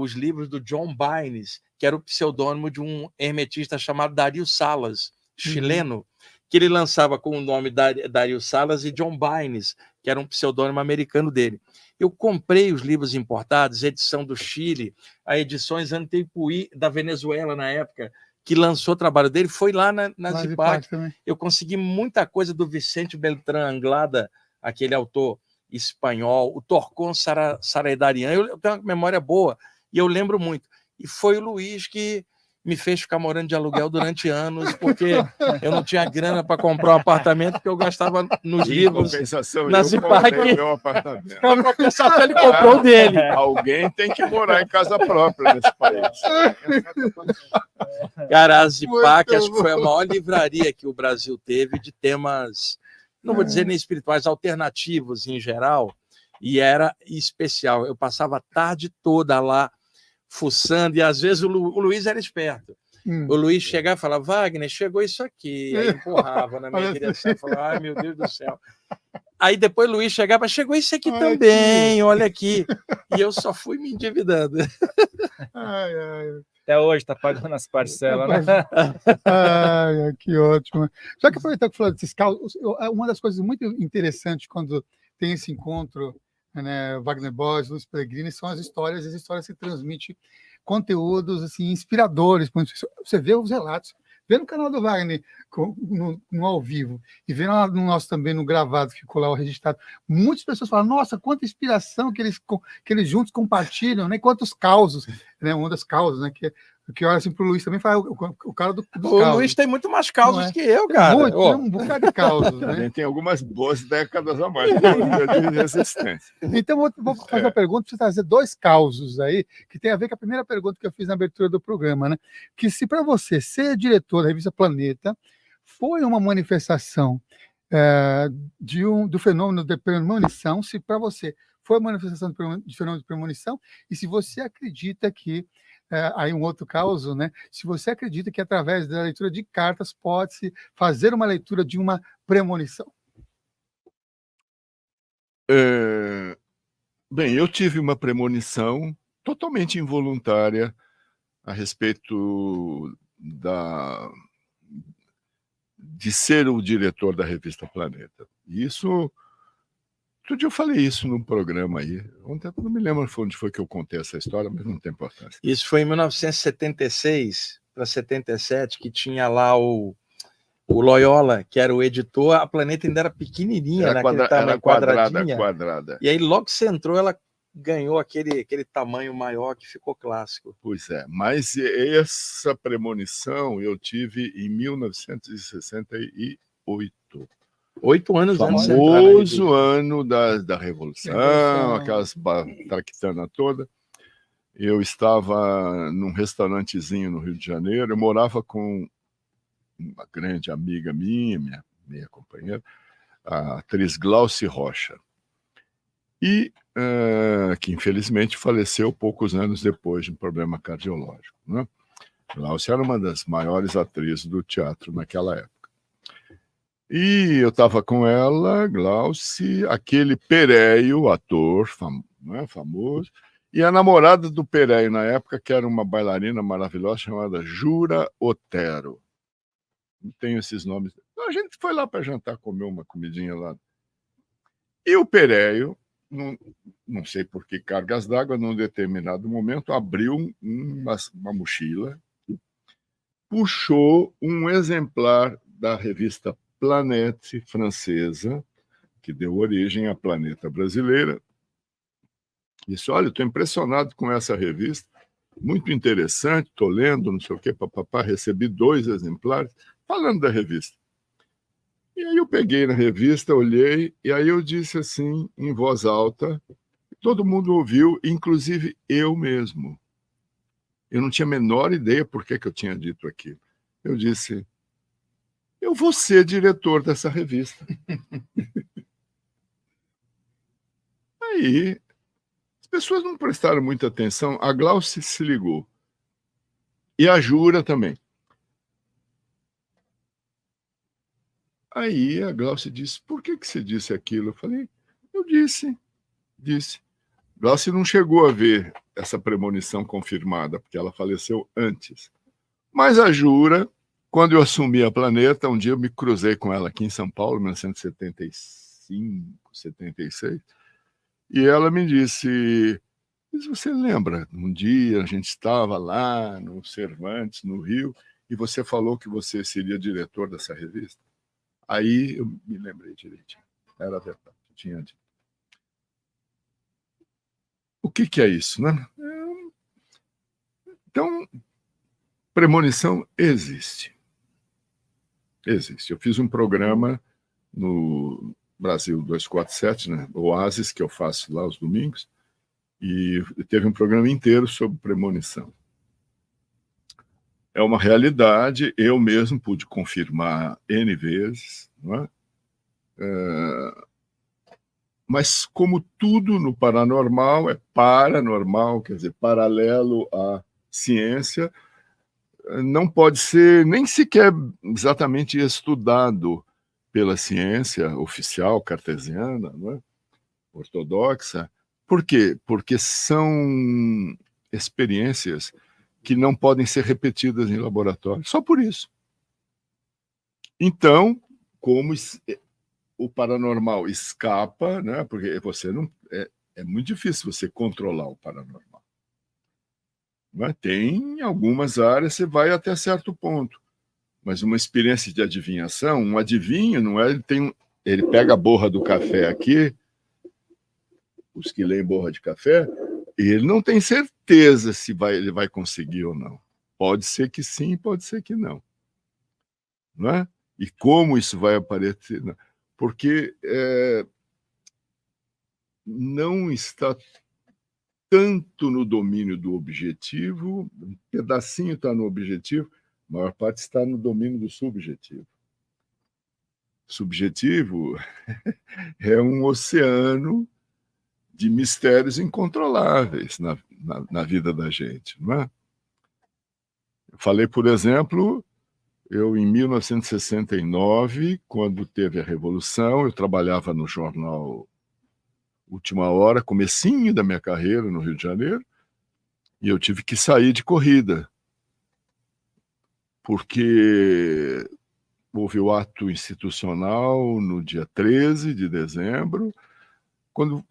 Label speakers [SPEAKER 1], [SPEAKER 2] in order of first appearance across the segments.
[SPEAKER 1] os livros do John Baines, que era o pseudônimo de um hermetista chamado Dario Salas, chileno, que ele lançava com o nome Dario Salas e John Baines, que era um pseudônimo americano dele. Eu comprei os livros importados, edição do Chile, a edições Antepuí da Venezuela na época, que lançou o trabalho dele, foi lá na Zipac. Eu consegui muita coisa do Vicente Beltrán Anglada, aquele autor espanhol, o Torcón Saraydarian. Eu tenho uma memória boa e eu lembro muito. E foi o Luiz que me fez ficar morando de aluguel durante anos, porque eu não tinha grana para comprar um apartamento, porque eu gastava nos livros.
[SPEAKER 2] Na Zipac. Meu apartamento.
[SPEAKER 1] Na compensação, ele comprou o dele.
[SPEAKER 2] Alguém tem que morar em casa própria nesse país.
[SPEAKER 1] Cara, a Zipac acho que foi a maior livraria que o Brasil teve de temas, não vou dizer nem espirituais, alternativos em geral, e era especial. Eu passava a tarde toda lá, fuçando, e às vezes o Luiz era esperto. O Luiz chegava e falava, Wagner, chegou isso aqui. Aí empurrava na minha direção, falava, ai, meu Deus do céu. Aí depois o Luiz chegava, chegou isso aqui também, olha aqui. E eu só fui me endividando.
[SPEAKER 3] Até hoje está pagando as parcelas, né?
[SPEAKER 4] Que ótimo. Já que aproveitar que falou desses causos, uma das coisas muito interessantes quando tem esse encontro, né, Wagner Borges, Luiz Pellegrini, são as histórias que transmitem conteúdos assim, inspiradores. Você vê os relatos, vê no canal do Wagner no ao vivo e vê no nosso também no gravado, que ficou lá o registrado. Muitas pessoas falam, nossa, quanta inspiração que eles juntos compartilham, né? Quantos causos, né? Uma das causas, né? Que olha assim para o Luiz também fala, o cara dos causos.
[SPEAKER 1] Luiz tem muito mais causos que eu, cara.
[SPEAKER 4] Tem um bocado de causos, né?
[SPEAKER 2] A gente tem algumas boas décadas a mais de resistência.
[SPEAKER 4] Então, vou fazer uma pergunta para você trazer 2 causos aí, que tem a ver com a primeira pergunta que eu fiz na abertura do programa, né? Que se para você ser diretor da revista Planeta foi uma manifestação do fenômeno de premonição, se para você foi uma manifestação de fenômeno de premonição, e se você acredita que aí um outro caso, né? Se você acredita que através da leitura de cartas pode-se fazer uma leitura de uma premonição.
[SPEAKER 2] Bem, eu tive uma premonição totalmente involuntária a respeito de ser o diretor da revista Planeta. Isso, outro dia eu falei isso num programa aí. Ontem não me lembro onde foi que eu contei essa história, mas não tem importância.
[SPEAKER 1] Isso foi em 1976 para 77, que tinha lá o Loyola, que era o editor. A Planeta ainda era pequenininha, naquele tamanho,
[SPEAKER 2] quadrada.
[SPEAKER 1] E aí logo que você entrou, ela ganhou aquele tamanho maior que ficou clássico.
[SPEAKER 2] Pois é, mas essa premonição eu tive em 1968.
[SPEAKER 1] 8 anos antes.
[SPEAKER 2] Famoso ano da Revolução, aquelas traquitanas todas. Eu estava num restaurantezinho no Rio de Janeiro, eu morava com uma grande amiga minha companheira, a atriz Glauci Rocha, e que infelizmente faleceu poucos anos depois de um problema cardiológico, né? Glauci era uma das maiores atrizes do teatro naquela época. E eu estava com ela, Glauci, aquele Pereio, ator famoso, e a namorada do Pereio na época, que era uma bailarina maravilhosa chamada Jura Otero. Não tenho esses nomes. A gente foi lá para jantar, comer uma comidinha lá. E o Pereio, não sei por que cargas d'água, num determinado momento, abriu uma mochila, puxou um exemplar da revista Planète francesa, que deu origem à Planeta brasileira. Disse, olha, estou impressionado com essa revista, muito interessante, estou lendo, não sei o quê, papapá, recebi 2 exemplares, falando da revista. E aí eu peguei na revista, olhei, e aí eu disse assim, em voz alta, todo mundo ouviu, inclusive eu mesmo. Eu não tinha a menor ideia por que eu tinha dito aquilo. Eu disse, eu vou ser diretor dessa revista. Aí, as pessoas não prestaram muita atenção, a Glauci se ligou. E a Jura também. Aí a Glauci disse, por que você disse aquilo? Eu falei, eu disse. Glaucia não chegou a ver essa premonição confirmada, porque ela faleceu antes. Mas a Jura, quando eu assumi a Planeta, um dia eu me cruzei com ela aqui em São Paulo, em 1975, 76, e ela me disse: mas você lembra, um dia a gente estava lá no Cervantes, no Rio, e você falou que você seria diretor dessa revista? Aí eu me lembrei direitinho. Era verdade, eu tinha dito. O que é isso, né? Então, premonição existe. Existe. Eu fiz um programa no Brasil 247, né? Oasis, que eu faço lá aos domingos, e teve um programa inteiro sobre premonição. É uma realidade, eu mesmo pude confirmar N vezes, não é? Mas como tudo no paranormal é paranormal, quer dizer, paralelo à ciência, não pode ser nem sequer exatamente estudado pela ciência oficial cartesiana, não é? Ortodoxa. Por quê? Porque são experiências que não podem ser repetidas em laboratório. Só por isso. Então, como o paranormal escapa, né? Porque você não é muito difícil você controlar o paranormal. Mas tem algumas áreas você vai até certo ponto. Mas uma experiência de adivinhação, um adivinho, não é? Ele pega a borra do café aqui, os que leem borra de café, e ele não tem certeza se ele vai conseguir ou não. Pode ser que sim, pode ser que não. Não é? E como isso vai aparecer? Porque não está tanto no domínio do objetivo, um pedacinho está no objetivo, a maior parte está no domínio do subjetivo. Subjetivo é um oceano de mistérios incontroláveis na vida da gente, não é? Eu falei, por exemplo, em 1969, quando teve a Revolução, eu trabalhava no jornal Última Hora, comecinho da minha carreira no Rio de Janeiro, e eu tive que sair de corrida, porque houve o ato institucional no dia 13 de dezembro,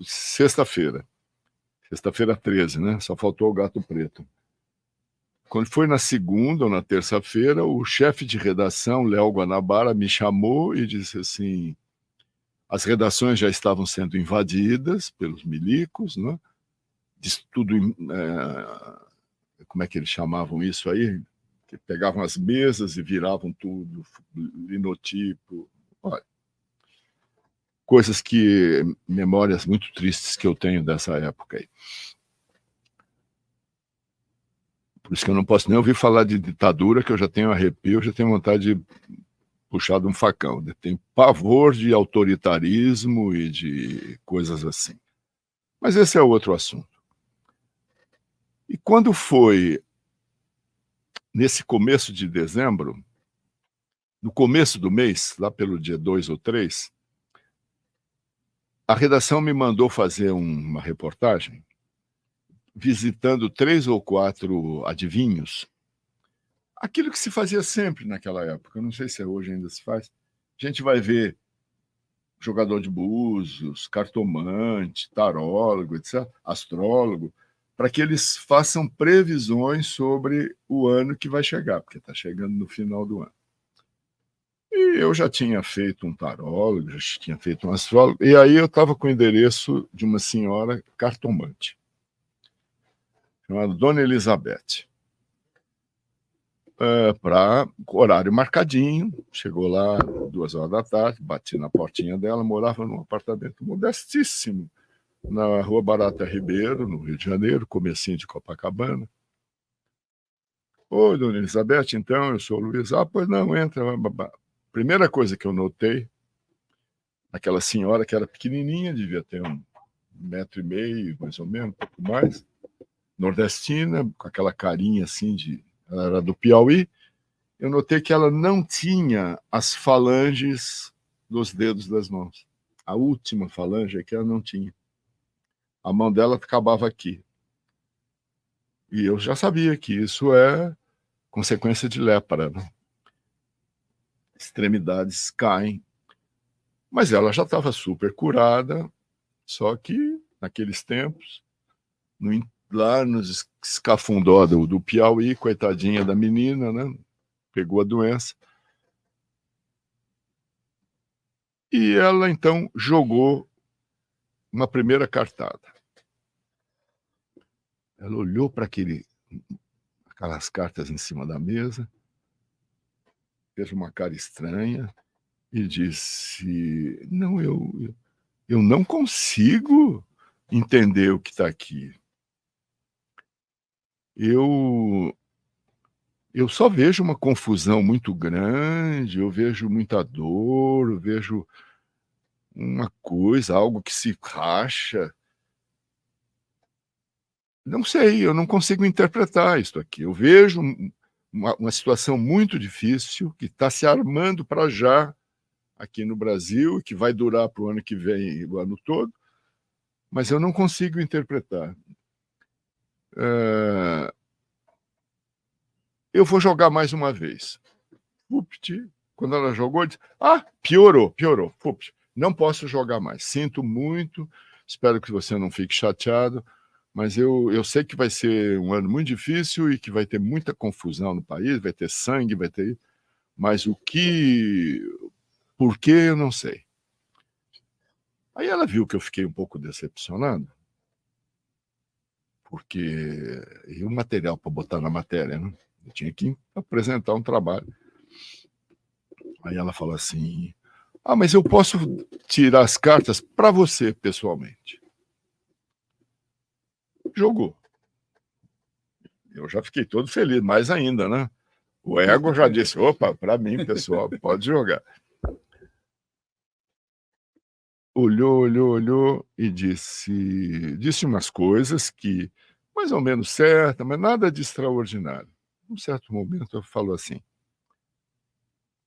[SPEAKER 2] sexta-feira 13, né? Só faltou o Gato Preto. Quando foi na segunda ou na terça-feira, o chefe de redação, Léo Guanabara, me chamou e disse assim: as redações já estavam sendo invadidas pelos milicos, né? Diz tudo, como é que eles chamavam isso aí? Que pegavam as mesas e viravam tudo, linotipo. Olha, coisas memórias muito tristes que eu tenho dessa época aí. Por isso que eu não posso nem ouvir falar de ditadura, que eu já tenho arrepio, já tenho vontade de puxar de um facão. Eu tenho pavor de autoritarismo e de coisas assim. Mas esse é outro assunto. E quando foi nesse começo de dezembro, no começo do mês, lá pelo dia 2 ou 3, a redação me mandou fazer uma reportagem visitando 3 ou 4 adivinhos. Aquilo que se fazia sempre naquela época, eu não sei se hoje ainda se faz. A gente vai ver jogador de búzios, cartomante, tarólogo, etc., astrólogo, para que eles façam previsões sobre o ano que vai chegar, porque está chegando no final do ano. E eu já tinha feito um tarólogo, já tinha feito um astrólogo, e aí eu estava com o endereço de uma senhora cartomante, chamada Dona Elizabeth. Para horário marcadinho, chegou lá 2 horas da tarde, bati na portinha dela, morava num apartamento modestíssimo, na Rua Barata Ribeiro, no Rio de Janeiro, comecinho de Copacabana. Oi, Dona Elizabeth, então, eu sou o Luiz. Pois não, entra. Primeira coisa que eu notei, aquela senhora que era pequenininha, devia ter 1,5 m, mais ou menos, um pouco mais, nordestina, com aquela carinha assim ela era do Piauí, eu notei que ela não tinha as falanges dos dedos das mãos. A última falange é que ela não tinha. a mão dela acabava aqui. E eu já sabia que isso é consequência de lepra, né? Extremidades caem. Mas ela já estava super curada, só que naqueles tempos, lá nos escafundó do Piauí, coitadinha da menina, né? Pegou a doença. E ela, então, jogou uma primeira cartada. Ela olhou para aquelas cartas em cima da mesa, fez uma cara estranha e disse: não, eu não consigo entender o que está aqui. Eu só vejo uma confusão muito grande, eu vejo muita dor, eu vejo uma coisa, algo que se racha. Não sei, eu não consigo interpretar isso aqui. Eu vejo uma situação muito difícil que está se armando para já aqui no Brasil, que vai durar para o ano que vem, o ano todo, mas eu não consigo interpretar. Eu vou jogar mais uma vez. Pupt, quando ela jogou, disse: piorou. Pupt, não posso jogar mais. Sinto muito, espero que você não fique chateado, mas eu sei que vai ser um ano muito difícil e que vai ter muita confusão no país, vai ter sangue, vai ter... Mas por que eu não sei. Aí ela viu que eu fiquei um pouco decepcionado, porque e o material para botar na matéria, né? Eu tinha que apresentar um trabalho. Aí ela falou assim: mas eu posso tirar as cartas para você pessoalmente. Jogou. Eu já fiquei todo feliz, mais ainda, né? O ego já disse: opa, para mim, pessoal, pode jogar. Olhou e disse umas coisas que mais ou menos certas, mas nada de extraordinário. Num certo momento, eu falo assim: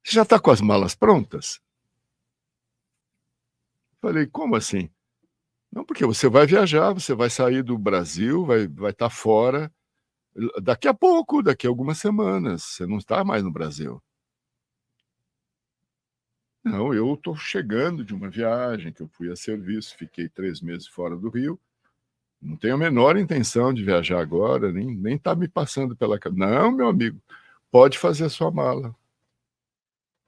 [SPEAKER 2] você já está com as malas prontas? Falei: como assim? Não, porque você vai viajar, você vai sair do Brasil, vai estar fora daqui a pouco, daqui a algumas semanas. Você não está mais no Brasil. Não, eu estou chegando de uma viagem que eu fui a serviço, fiquei 3 meses fora do Rio. Não tenho a menor intenção de viajar agora, nem está me passando pela cabeça. Não, meu amigo, pode fazer a sua mala.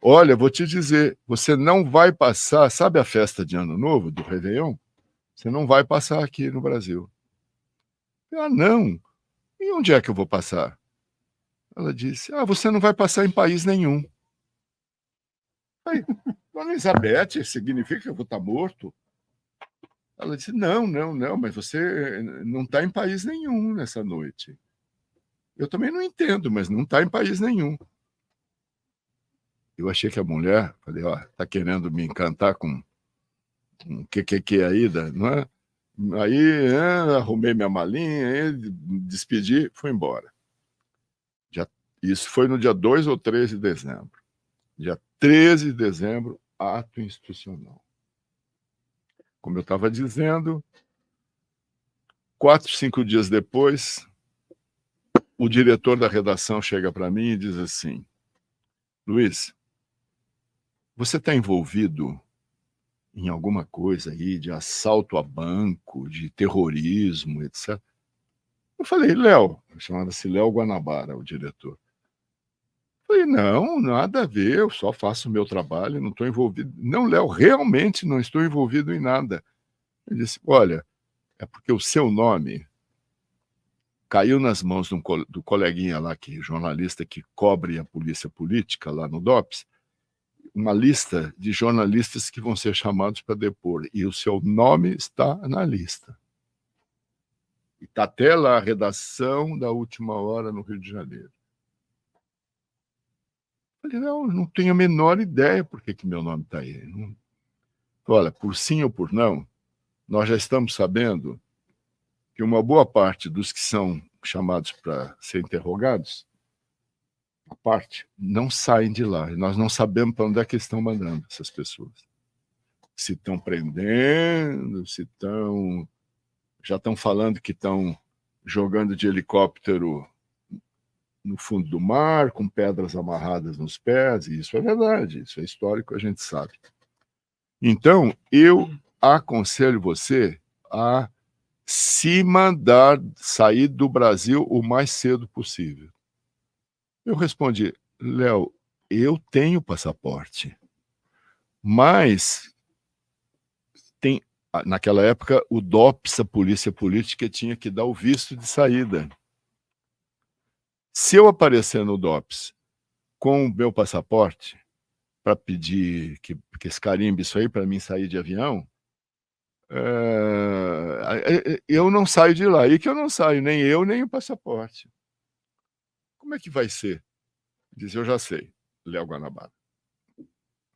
[SPEAKER 2] Olha, vou te dizer, você não vai passar, sabe a festa de Ano Novo, do Réveillon? Você não vai passar aqui no Brasil. Não. E onde é que eu vou passar? Ela disse: você não vai passar em país nenhum. Aí, Dona Elizabeth, significa que eu vou estar morto? Ela disse: não, mas você não está em país nenhum nessa noite. Eu também não entendo, mas não está em país nenhum. Eu achei que a mulher, falei: está querendo me encantar com um que aí, não é? Aí arrumei minha malinha, despedi, fui embora. Isso foi no dia 2 ou 3 de dezembro. Dia 13 de dezembro, ato institucional. Como eu estava dizendo, 4, 5 dias depois, o diretor da redação chega para mim e diz assim: Luiz, você está envolvido em alguma coisa aí de assalto a banco, de terrorismo, etc. Eu falei: Léo, chamava-se Léo Guanabara, o diretor. Eu falei: não, nada a ver, eu só faço o meu trabalho, não estou envolvido. Não, Léo, realmente não estou envolvido em nada. Ele disse: olha, é porque o seu nome caiu nas mãos do coleguinha lá, jornalista que cobre a polícia política lá no DOPS, uma lista de jornalistas que vão ser chamados para depor, e o seu nome está na lista. E está até lá a redação da Última Hora no Rio de Janeiro. Eu falei: não tenho a menor ideia por que meu nome está aí. Não... Olha, por sim ou por não, nós já estamos sabendo que uma boa parte dos que são chamados para ser interrogados, a parte, não saem de lá. Nós não sabemos para onde é que estão mandando essas pessoas. Se estão prendendo, se estão já estão falando que estão jogando de helicóptero no fundo do mar, com pedras amarradas nos pés, e isso é verdade, isso é histórico, a gente sabe. Então, eu aconselho você a se mandar sair do Brasil o mais cedo possível. Eu respondi, Léo, eu tenho passaporte, mas naquela época o DOPS, a Polícia Política, tinha que dar o visto de saída. Se eu aparecer no DOPS com o meu passaporte para pedir que esse carimbe isso aí para mim sair de avião, eu não saio de lá. E que eu não saio, nem eu, nem o passaporte. Como é que vai ser? Diz, eu já sei, Léo Guanabara.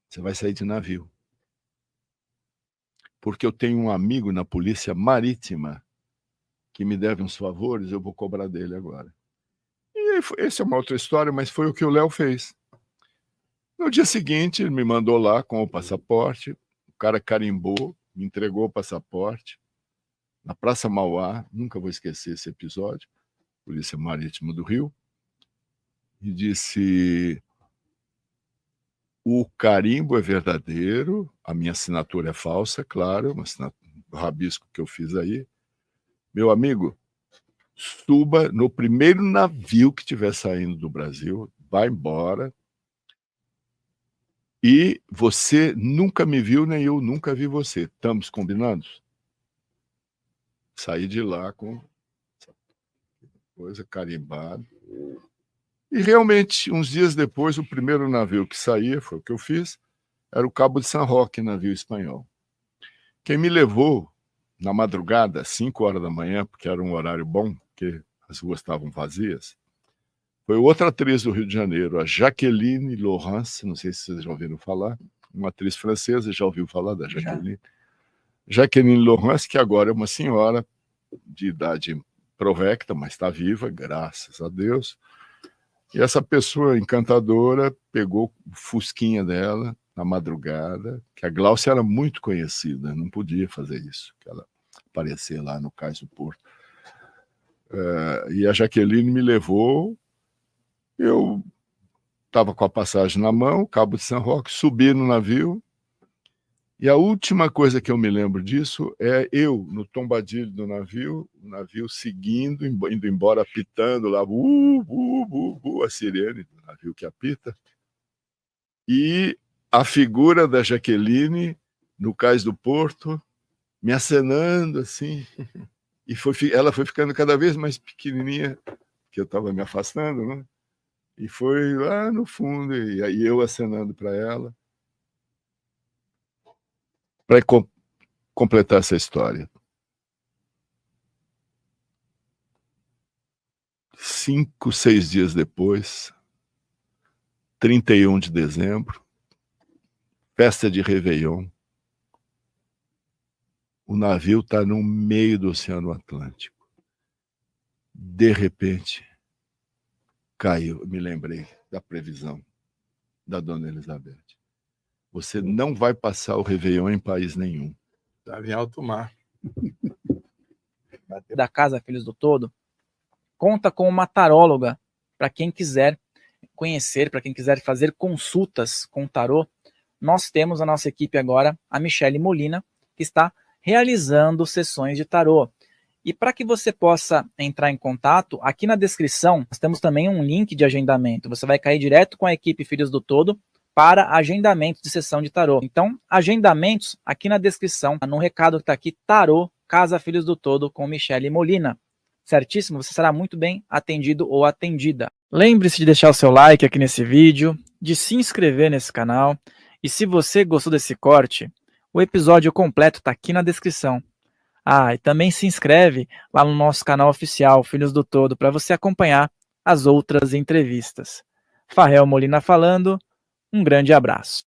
[SPEAKER 2] Você vai sair de navio. Porque eu tenho um amigo na Polícia Marítima que me deve uns favores, eu vou cobrar dele agora. E essa é uma outra história, mas foi o que o Léo fez. No dia seguinte, ele me mandou lá com o passaporte, o cara carimbou, me entregou o passaporte, na Praça Mauá, nunca vou esquecer esse episódio, Polícia Marítima do Rio, e disse, o carimbo é verdadeiro, a minha assinatura é falsa, claro, um rabisco que eu fiz aí. Meu amigo, suba no primeiro navio que estiver saindo do Brasil, vai embora, e você nunca me viu, nem eu nunca vi você. Estamos combinados? Saí de lá com essa coisa carimbada. E realmente, uns dias depois, o primeiro navio que saía, foi o que eu fiz, era o Cabo de San Roque, navio espanhol. Quem me levou na madrugada, 5 horas da manhã, porque era um horário bom, porque as ruas estavam vazias, foi outra atriz do Rio de Janeiro, a Jacqueline Laurence, não sei se vocês já ouviram falar, uma atriz francesa, já ouviu falar da Jacqueline? Jacqueline Laurence, que agora é uma senhora de idade provecta, mas está viva, graças a Deus. E essa pessoa encantadora pegou o fusquinha dela na madrugada, que a Gláucia era muito conhecida, não podia fazer isso, que ela aparecer lá no Cais do Porto. E a Jaqueline me levou, eu estava com a passagem na mão, Cabo de San Roque, subi no navio, e a última coisa que eu me lembro disso é eu, no tombadilho do navio, o navio seguindo, indo embora, apitando lá, a sirene do navio que apita, e a figura da Jaqueline no Cais do Porto, me acenando assim, e ela foi ficando cada vez mais pequenininha, que eu estava me afastando, né? E foi lá no fundo, e aí eu acenando para ela, para completar essa história. 5, 6 dias depois, 31 de dezembro, festa de Réveillon, o navio está no meio do Oceano Atlântico. De repente, caiu, me lembrei da previsão da dona Elizabeth. Você não vai passar o Réveillon em país nenhum.
[SPEAKER 1] Estava em alto mar.
[SPEAKER 3] Da Casa Filhos do Todo, conta com uma taróloga, para quem quiser conhecer, para quem quiser fazer consultas com tarô. Nós temos a nossa equipe agora, a Michele Molina, que está realizando sessões de tarô. E para que você possa entrar em contato, aqui na descrição, nós temos também um link de agendamento. Você vai cair direto com a equipe Filhos do Todo para agendamento de sessão de tarô. Então, agendamentos aqui na descrição, no recado que está aqui, Tarô, Casa Filhos do Todo, com Michele Molina. Certíssimo? Você será muito bem atendido ou atendida. Lembre-se de deixar o seu like aqui nesse vídeo, de se inscrever nesse canal. E se você gostou desse corte, o episódio completo está aqui na descrição. E também se inscreve lá no nosso canal oficial, Filhos do Todo, para você acompanhar as outras entrevistas. Farrell Molina falando, um grande abraço.